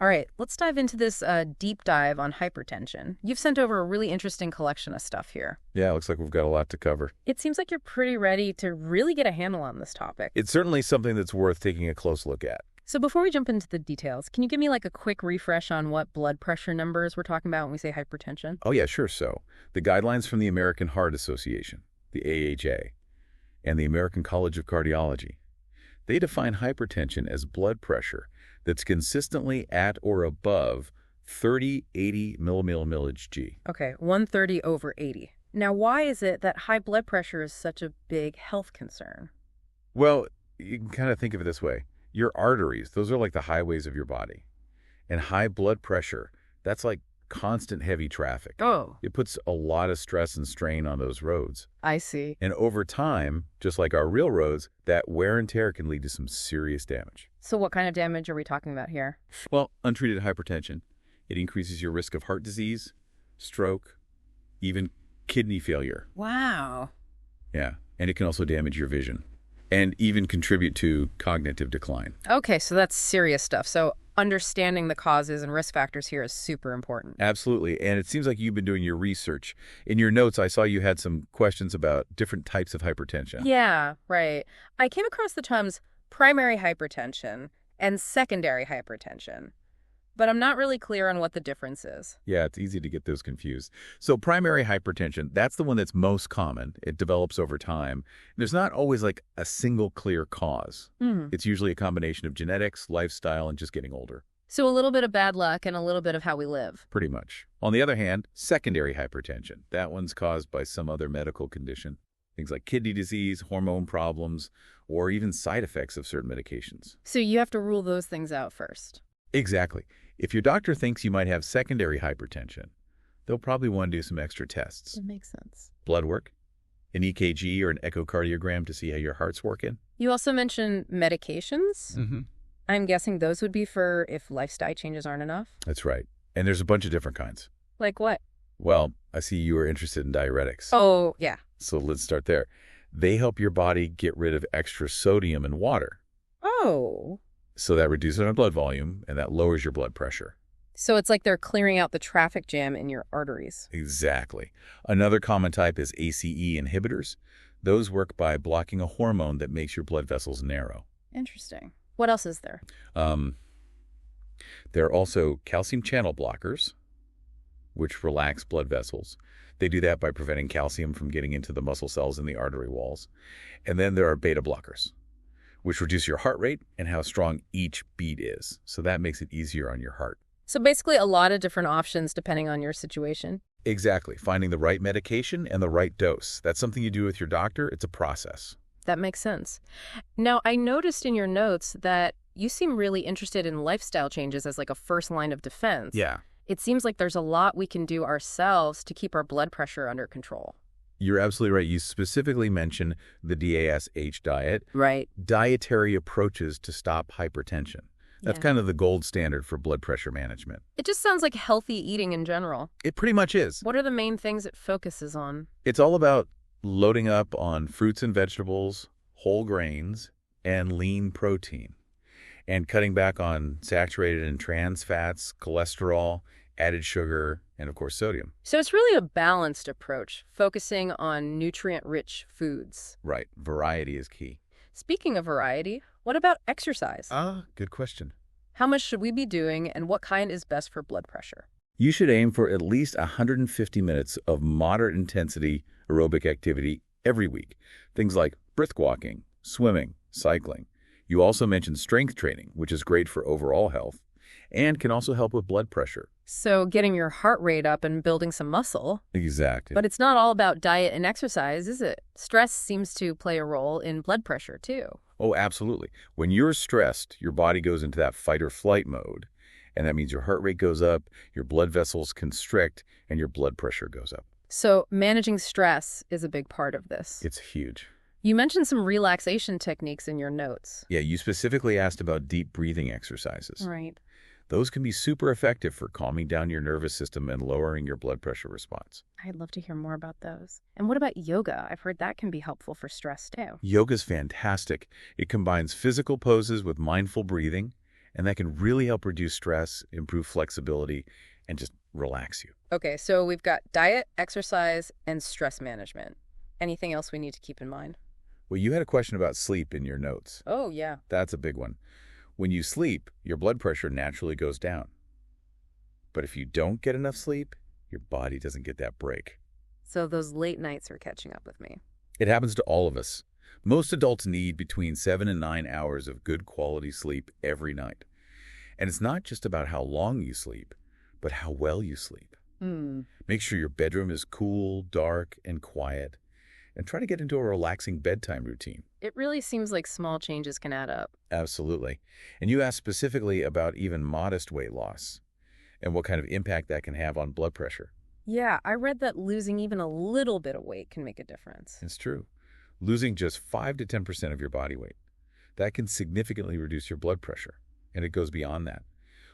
All right, let's dive into this deep dive on hypertension. You've sent over a really interesting collection of stuff here. Yeah, looks like we've got a lot to cover. It seems like you're pretty ready to really get a handle on this topic. It's certainly something that's worth taking a close look at. So before we jump into the details, can you give me like a quick refresh on what blood pressure numbers we're talking about when we say hypertension? Oh, yeah, sure. So, the guidelines from the American Heart Association, the AHA, and the American College of Cardiology, they define hypertension as blood pressure that's consistently at or above 30/80 millimillimillage G. Okay, 130 over 80. Now, why is it that high blood pressure is such a big health concern? Well, you can kind of think of it this way. Your arteries, those are like the highways of your body. And high blood pressure, that's like constant heavy traffic. Oh, It puts a lot of stress and strain on those roads. I see. And over time, just like our real roads, that wear and tear can lead to some serious damage. So what kind of damage are we talking about here? Well, untreated hypertension, it increases your risk of heart disease, stroke, even kidney failure. Wow. Yeah, and it can also damage your vision and even contribute to cognitive decline. Okay, so that's serious stuff. So understanding the causes and risk factors here is super important. Absolutely, and it seems like you've been doing your research. In your notes, I saw you had some questions about different types of hypertension. Yeah, right. I came across the terms primary hypertension and secondary hypertension, but I'm not really clear on what the difference is. Yeah, it's easy to get those confused. So primary hypertension, that's the one that's most common. It develops over time. There's not always like a single clear cause. It's usually a combination of genetics, lifestyle, and just getting older. So a little bit of bad luck and a little bit of how we live. Pretty much. On the other hand, secondary hypertension, that one's caused by some other medical condition. Things like kidney disease, hormone problems, or even side effects of certain medications. So you have to rule those things out first. Exactly. If your doctor thinks you might have secondary hypertension, they'll probably want to do some extra tests. That makes sense. Blood work, an EKG or an echocardiogram to see how your heart's working. You also mentioned medications. Mm-hmm. I'm guessing those would be for if lifestyle changes aren't enough. That's right. And there's a bunch of different kinds. Like what? Well, I see you are interested in diuretics. Oh, yeah. So let's start there. They help your body get rid of extra sodium in water. Oh. So that reduces our blood volume, and that lowers your blood pressure. So it's like they're clearing out the traffic jam in your arteries. Exactly. Another common type is ACE inhibitors. Those work by blocking a hormone that makes your blood vessels narrow. Interesting. What else is there? There are also calcium channel blockers, which relax blood vessels. They do that by preventing calcium from getting into the muscle cells in the artery walls. And then there are beta blockers, which reduce your heart rate and how strong each beat is. So that makes it easier on your heart. So basically a lot of different options depending on your situation. Exactly. Finding the right medication and the right dose. That's something you do with your doctor. It's a process. That makes sense. Now, I noticed in your notes that you seem really interested in lifestyle changes as like a first line of defense. Yeah. It seems like there's a lot we can do ourselves to keep our blood pressure under control. You're absolutely right. You specifically mentioned the DASH diet. Right. Dietary approaches to stop hypertension. That's Yeah. kind of the gold standard for blood pressure management. It just sounds like healthy eating in general. It pretty much is. What are the main things it focuses on? It's all about loading up on fruits and vegetables, whole grains, and lean protein, and cutting back on saturated and trans fats, cholesterol, added sugar, and of course sodium. So it's really a balanced approach, focusing on nutrient-rich foods. Right. Variety is key. Speaking of variety, what about exercise? Good question. How much should we be doing, and what kind is best for blood pressure? You should aim for at least 150 minutes of moderate intensity aerobic activity every week. Things like brisk walking, swimming, cycling. You also mentioned strength training, which is great for overall health and can also help with blood pressure. So getting your heart rate up and building some muscle. Exactly. But it's not all about diet and exercise, is it? Stress seems to play a role in blood pressure, too. Oh, absolutely. When you're stressed, your body goes into that fight or flight mode, and that means your heart rate goes up, your blood vessels constrict, and your blood pressure goes up. So managing stress is a big part of this. It's huge. You mentioned some relaxation techniques in your notes. Yeah, you specifically asked about deep breathing exercises. Right. Those can be super effective for calming down your nervous system and lowering your blood pressure response. I'd love to hear more about those. And what about yoga? I've heard that can be helpful for stress, too. Yoga's fantastic. It combines physical poses with mindful breathing, And that can really help reduce stress, improve flexibility, and just relax you. Okay, so we've got diet, exercise, and stress management. Anything else we need to keep in mind? Well, you had a question about sleep in your notes. Oh, yeah. That's a big one. When you sleep, your blood pressure naturally goes down. But if you don't get enough sleep, your body doesn't get that break. So those late nights are catching up with me. It happens to all of us. Most adults need between 7 and 9 hours of good quality sleep every night. And it's not just about how long you sleep, but how well you sleep. Make sure your bedroom is cool, dark, and quiet, and try to get into a relaxing bedtime routine. It really seems like small changes can add up. Absolutely. And you asked specifically about even modest weight loss and what kind of impact that can have on blood pressure. Yeah, I read that losing even a little bit of weight can make a difference. It's true. Losing just 5 to 10% of your body weight, that can significantly reduce your blood pressure, and it goes beyond that.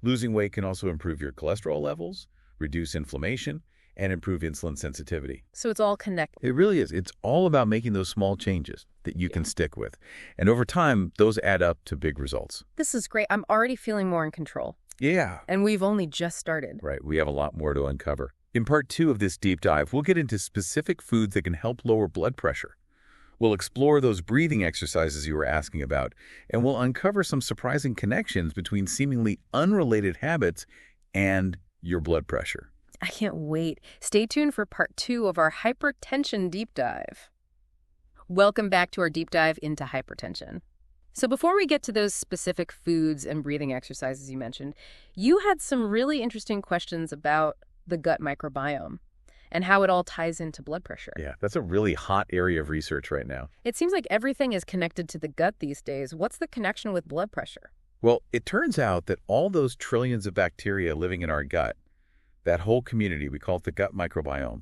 Losing weight can also improve your cholesterol levels, reduce inflammation, and improve insulin sensitivity. So it's all connected. It really is. It's all about making those small changes that you can stick with. And over time, those add up to big results. This is great. I'm already feeling more in control. Yeah. And we've only just started. Right. We have a lot more to uncover. In part 2 of this deep dive, we'll get into specific foods that can help lower blood pressure. We'll explore those breathing exercises you were asking about, and we'll uncover some surprising connections between seemingly unrelated habits and your blood pressure. I can't wait. Stay tuned for part 2 of our hypertension deep dive. Welcome back to our deep dive into hypertension. So before we get to those specific foods and breathing exercises you mentioned, you had some really interesting questions about the gut microbiome and how it all ties into blood pressure. Yeah, that's a really hot area of research right now. It seems like everything is connected to the gut these days. What's the connection with blood pressure? Well, it turns out that all those trillions of bacteria living in our gut, that whole community, we call it the gut microbiome,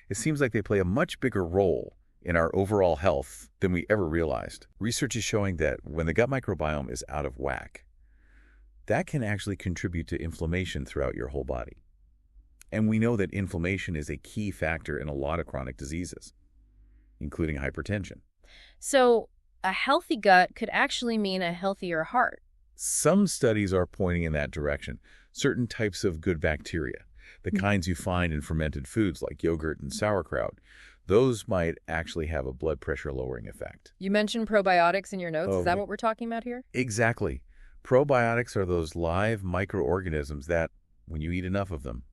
it seems like they play a much bigger role in our overall health than we ever realized. Research is showing that when the gut microbiome is out of whack, that can actually contribute to inflammation throughout your whole body. And we know that inflammation is a key factor in a lot of chronic diseases, including hypertension. So a healthy gut could actually mean a healthier heart. Some studies are pointing in that direction. Certain types of good bacteria, the kinds you find in fermented foods like yogurt and sauerkraut, those might actually have a blood pressure lowering effect. You mentioned probiotics in your notes. Oh, Is that what we're talking about here? Exactly. Probiotics are those live microorganisms that, when you eat enough of them,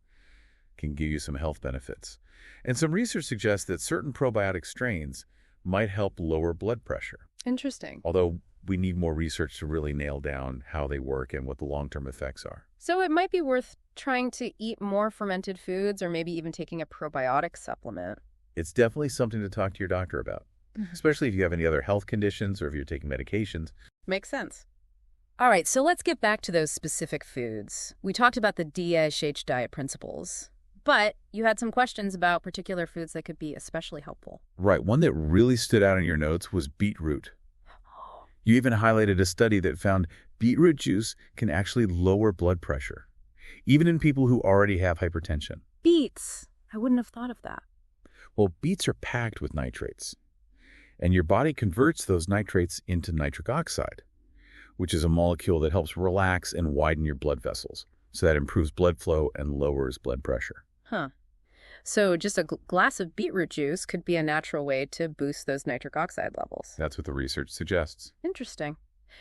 can give you some health benefits. And some research suggests that certain probiotic strains might help lower blood pressure. Interesting. Although we need more research to really nail down how they work and what the long-term effects are. So it might be worth trying to eat more fermented foods or maybe even taking a probiotic supplement. It's definitely something to talk to your doctor about, especially if you have any other health conditions or if you're taking medications. Makes sense. All right, so let's get back to those specific foods. We talked about the DSH diet principles, but you had some questions about particular foods that could be especially helpful. Right. One that really stood out in your notes was beetroot. You even highlighted a study that found beetroot juice can actually lower blood pressure, even in people who already have hypertension. Beets. I wouldn't have thought of that. Well, beets are packed with nitrates, and your body converts those nitrates into nitric oxide, which is a molecule that helps relax and widen your blood vessels. So that improves blood flow and lowers blood pressure. Huh. So just a glass of beetroot juice could be a natural way to boost those nitric oxide levels. That's what the research suggests. Interesting.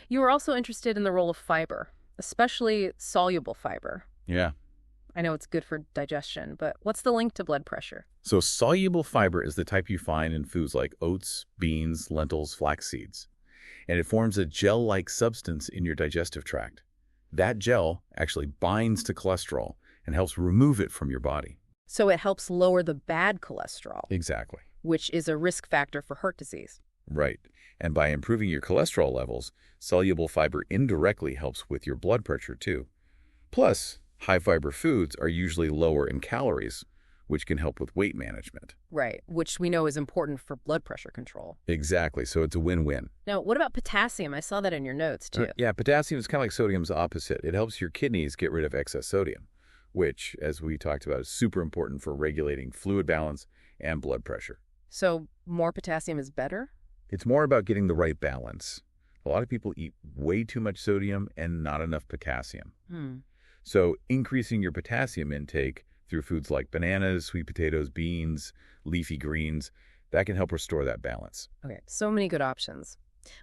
You were also interested in the role of fiber, especially soluble fiber. Yeah. I know it's good for digestion, but what's the link to blood pressure? So soluble fiber is the type you find in foods like oats, beans, lentils, flax seeds. And it forms a gel-like substance in your digestive tract. That gel actually binds to cholesterol and helps remove it from your body. So it helps lower the bad cholesterol. Exactly. Which is a risk factor for heart disease. Right. And by improving your cholesterol levels, soluble fiber indirectly helps with your blood pressure too. Plus, high-fiber foods are usually lower in calories, which can help with weight management. Right, which we know is important for blood pressure control. Exactly, so it's a win-win. Now, what about potassium? I saw that in your notes, too. Yeah, potassium is kind of like sodium's opposite. It helps your kidneys get rid of excess sodium, which, as we talked about, is super important for regulating fluid balance and blood pressure. So more potassium is better? It's more about getting the right balance. A lot of people eat way too much sodium and not enough potassium. Hmm. So increasing your potassium intake through foods like bananas, sweet potatoes, beans, leafy greens, that can help restore that balance. Okay, so many good options.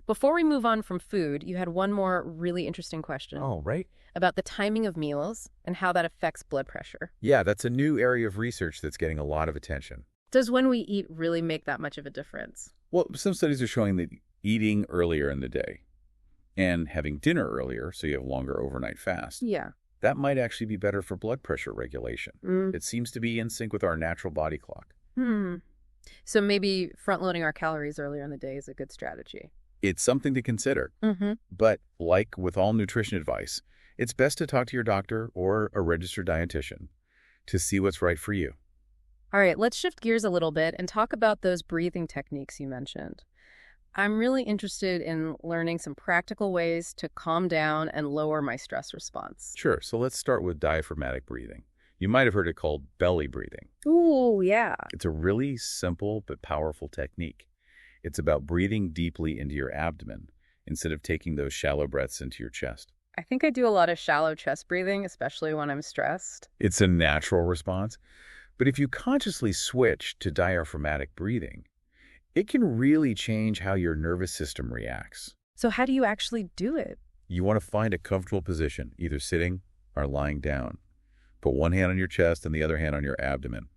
Before we move on from food, you had one more really interesting question Oh, right. about the timing of meals and how that affects blood pressure. Yeah, that's a new area of research that's getting a lot of attention. Does when we eat really make that much of a difference? Well, some studies are showing that eating earlier in the day and having dinner earlier, so you have longer overnight fast, Yeah. that might actually be better for blood pressure regulation. Mm. It seems to be in sync with our natural body clock. Hmm. So maybe front-loading our calories earlier in the day is a good strategy. It's something to consider, Mm-hmm. but like with all nutrition advice, it's best to talk to your doctor or a registered dietitian to see what's right for you. All right, let's shift gears a little bit and talk about those breathing techniques you mentioned. I'm really interested in learning some practical ways to calm down and lower my stress response. Sure, so let's start with diaphragmatic breathing. You might have heard it called belly breathing. Ooh, yeah. It's a really simple but powerful technique. It's about breathing deeply into your abdomen instead of taking those shallow breaths into your chest. I think I do a lot of shallow chest breathing, especially when I'm stressed. It's a natural response, but if you consciously switch to diaphragmatic breathing, it can really change how your nervous system reacts. So how do you actually do it? You want to find a comfortable position, either sitting or lying down. Put one hand on your chest and the other hand on your abdomen.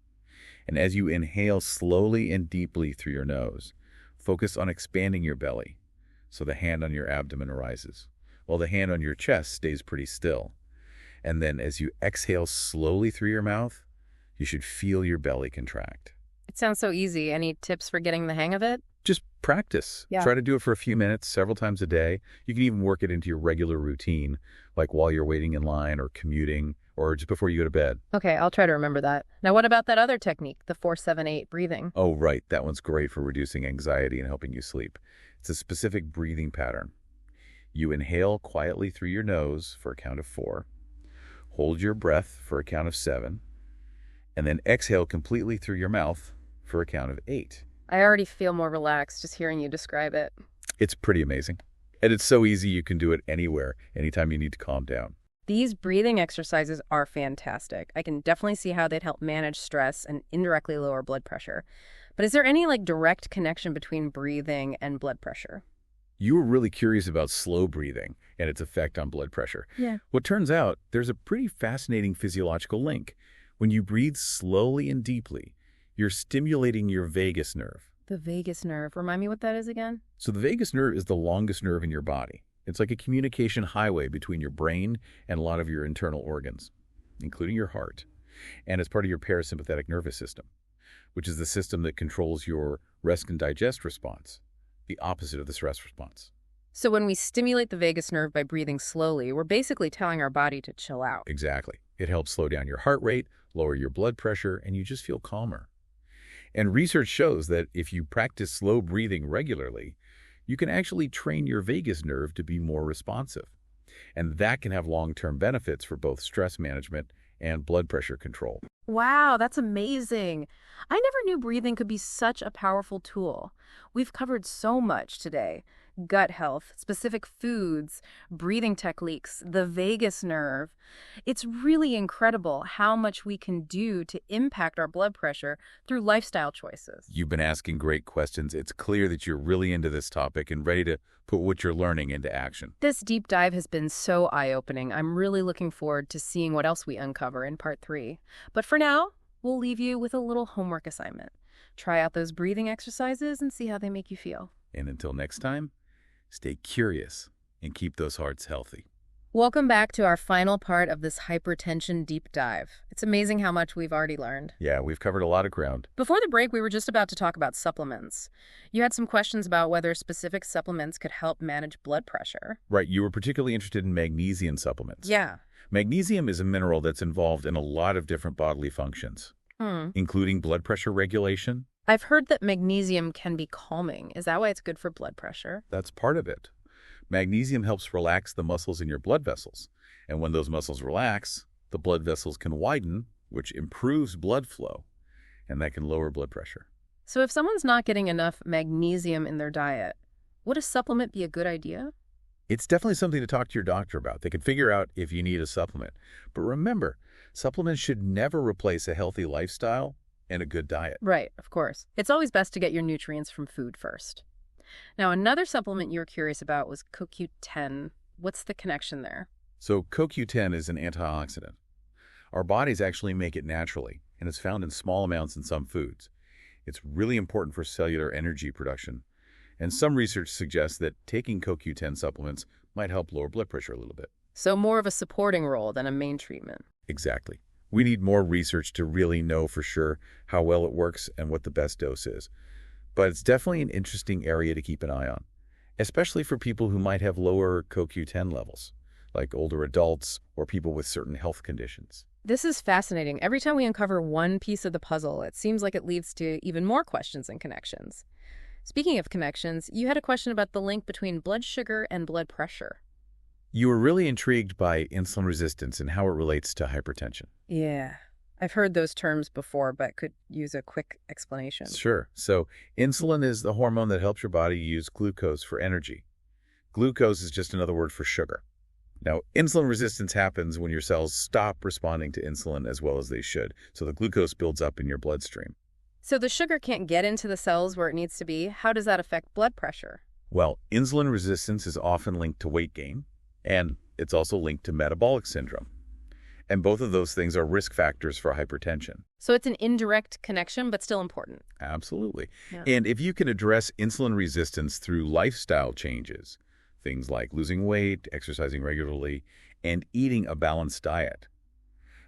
And as you inhale slowly and deeply through your nose, focus on expanding your belly so the hand on your abdomen rises, while the hand on your chest stays pretty still. And then as you exhale slowly through your mouth, you should feel your belly contract. It sounds so easy. Any tips for getting the hang of it? Just practice. Yeah. Try to do it for a few minutes, several times a day. You can even work it into your regular routine, like while you're waiting in line or commuting or just before you go to bed. Okay, I'll try to remember that. Now, what about that other technique, the 4-7-8 breathing? Oh, right. That one's great for reducing anxiety and helping you sleep. It's a specific breathing pattern. You inhale quietly through your nose for a count of 4, hold your breath for a count of 7, and then exhale completely through your mouth for a count of 8. I already feel more relaxed just hearing you describe it. It's pretty amazing. And it's so easy you can do it anywhere, anytime you need to calm down. These breathing exercises are fantastic. I can definitely see how they'd help manage stress and indirectly lower blood pressure. But is there any direct connection between breathing and blood pressure? You were really curious about slow breathing and its effect on blood pressure. Yeah. Well, it turns out there's a pretty fascinating physiological link. When you breathe slowly and deeply, you're stimulating your vagus nerve. The vagus nerve. Remind me what that is again? So the vagus nerve is the longest nerve in your body. It's like a communication highway between your brain and a lot of your internal organs, including your heart. And it's part of your parasympathetic nervous system, which is the system that controls your rest and digest response, the opposite of the stress response. So when we stimulate the vagus nerve by breathing slowly, we're basically telling our body to chill out. Exactly. It helps slow down your heart rate, lower your blood pressure, and you just feel calmer. And research shows that if you practice slow breathing regularly, you can actually train your vagus nerve to be more responsive. And that can have long-term benefits for both stress management and blood pressure control. Wow, that's amazing. I never knew breathing could be such a powerful tool. We've covered so much today. Gut health, specific foods, breathing techniques, the vagus nerve. It's really incredible how much we can do to impact our blood pressure through lifestyle choices. You've been asking great questions. It's clear that you're really into this topic and ready to put what you're learning into action. This deep dive has been so eye-opening. I'm really looking forward to seeing what else we uncover in part 3. But for now, we'll leave you with a little homework assignment. Try out those breathing exercises and see how they make you feel. And until next time, stay curious and keep those hearts healthy. Welcome back to our final part of this hypertension deep dive. It's amazing how much we've already learned. Yeah, we've covered a lot of ground. Before the break, we were just about to talk about supplements. You had some questions about whether specific supplements could help manage blood pressure. Right, you were particularly interested in magnesium supplements. Yeah. Magnesium is a mineral that's involved in a lot of different bodily functions, including blood pressure regulation. I've heard that magnesium can be calming. Is that why it's good for blood pressure? That's part of it. Magnesium helps relax the muscles in your blood vessels. And when those muscles relax, the blood vessels can widen, which improves blood flow, and that can lower blood pressure. So if someone's not getting enough magnesium in their diet, Would a supplement be a good idea? It's definitely something to talk to your doctor about. They can figure out if you need a supplement. But remember, supplements should never replace a healthy lifestyle and a good diet. Right, of course. It's always best to get your nutrients from food first. Now, another supplement you were curious about was CoQ10. What's the connection there? So CoQ10 is an antioxidant. Our bodies actually make it naturally, and it's found in small amounts in some foods. It's really important for cellular energy production. And some research suggests that taking CoQ10 supplements might help lower blood pressure a little bit. So more of a supporting role than a main treatment. Exactly. We need more research to really know for sure how well it works and what the best dose is. But it's definitely an interesting area to keep an eye on, especially for people who might have lower CoQ10 levels, like older adults or people with certain health conditions. This is fascinating. Every time we uncover one piece of the puzzle, it seems like it leads to even more questions and connections. Speaking of connections, you had a question about the link between blood sugar and blood pressure. You were really intrigued by insulin resistance and how it relates to hypertension. Yeah, I've heard those terms before, but could use a quick explanation. Sure. So insulin is the hormone that helps your body use glucose for energy. Glucose is just another word for sugar. Now, insulin resistance happens when your cells stop responding to insulin as well as they should, so the glucose builds up in your bloodstream. So the sugar can't get into the cells where it needs to be. How does that affect blood pressure? Well, insulin resistance is often linked to weight gain, and it's also linked to metabolic syndrome. And both of those things are risk factors for hypertension. So it's an indirect connection, but still important. Absolutely. Yeah. And if you can address insulin resistance through lifestyle changes, things like losing weight, exercising regularly, and eating a balanced diet,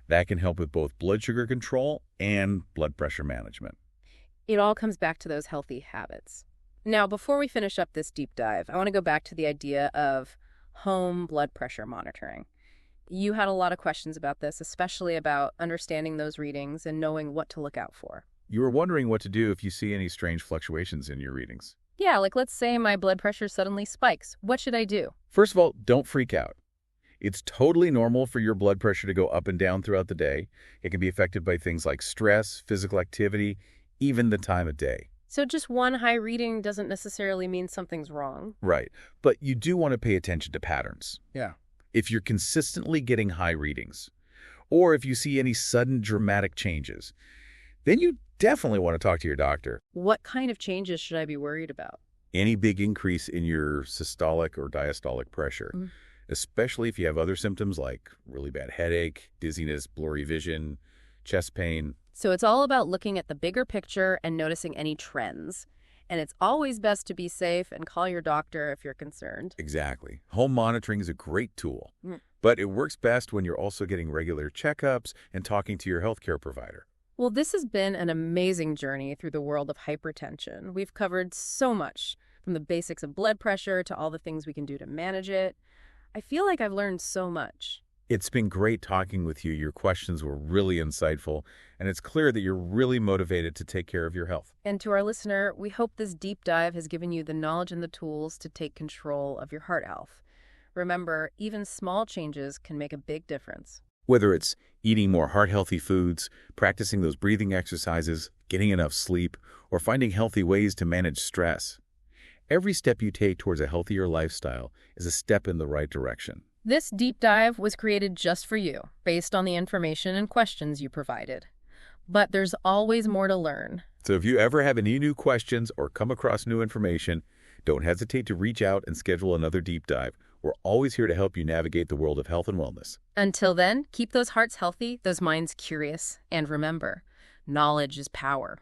that can help with both blood sugar control and blood pressure management. It all comes back to those healthy habits. Now, before we finish up this deep dive, I want to go back to the idea of home blood pressure monitoring. You had a lot of questions about this, especially about understanding those readings and knowing what to look out for. You were wondering what to do if you see any strange fluctuations in your readings. Yeah, like let's say my blood pressure suddenly spikes. What should I do? First of all, don't freak out. It's totally normal for your blood pressure to go up and down throughout the day. It can be affected by things like stress, physical activity, even the time of day. So just one high reading doesn't necessarily mean something's wrong. Right. But you do want to pay attention to patterns. Yeah. If you're consistently getting high readings, or if you see any sudden dramatic changes, then you definitely want to talk to your doctor. What kind of changes should I be worried about? Any big increase in your systolic or diastolic pressure, especially if you have other symptoms like really bad headache, dizziness, blurry vision, chest pain. So it's all about looking at the bigger picture and noticing any trends. And it's always best to be safe and call your doctor if you're concerned. Exactly. Home monitoring is a great tool, Mm. but it works best when you're also getting regular checkups and talking to your healthcare provider. Well, this has been an amazing journey through the world of hypertension. We've covered so much, from the basics of blood pressure to all the things we can do to manage it. I feel like I've learned so much. It's been great talking with you. Your questions were really insightful, and it's clear that you're really motivated to take care of your health. And to our listener, we hope this deep dive has given you the knowledge and the tools to take control of your heart health. Remember, even small changes can make a big difference. Whether it's eating more heart-healthy foods, practicing those breathing exercises, getting enough sleep, or finding healthy ways to manage stress, every step you take towards a healthier lifestyle is a step in the right direction. This deep dive was created just for you, based on the information and questions you provided. But there's always more to learn. So if you ever have any new questions or come across new information, don't hesitate to reach out and schedule another deep dive. We're always here to help you navigate the world of health and wellness. Until then, keep those hearts healthy, those minds curious, and remember, knowledge is power.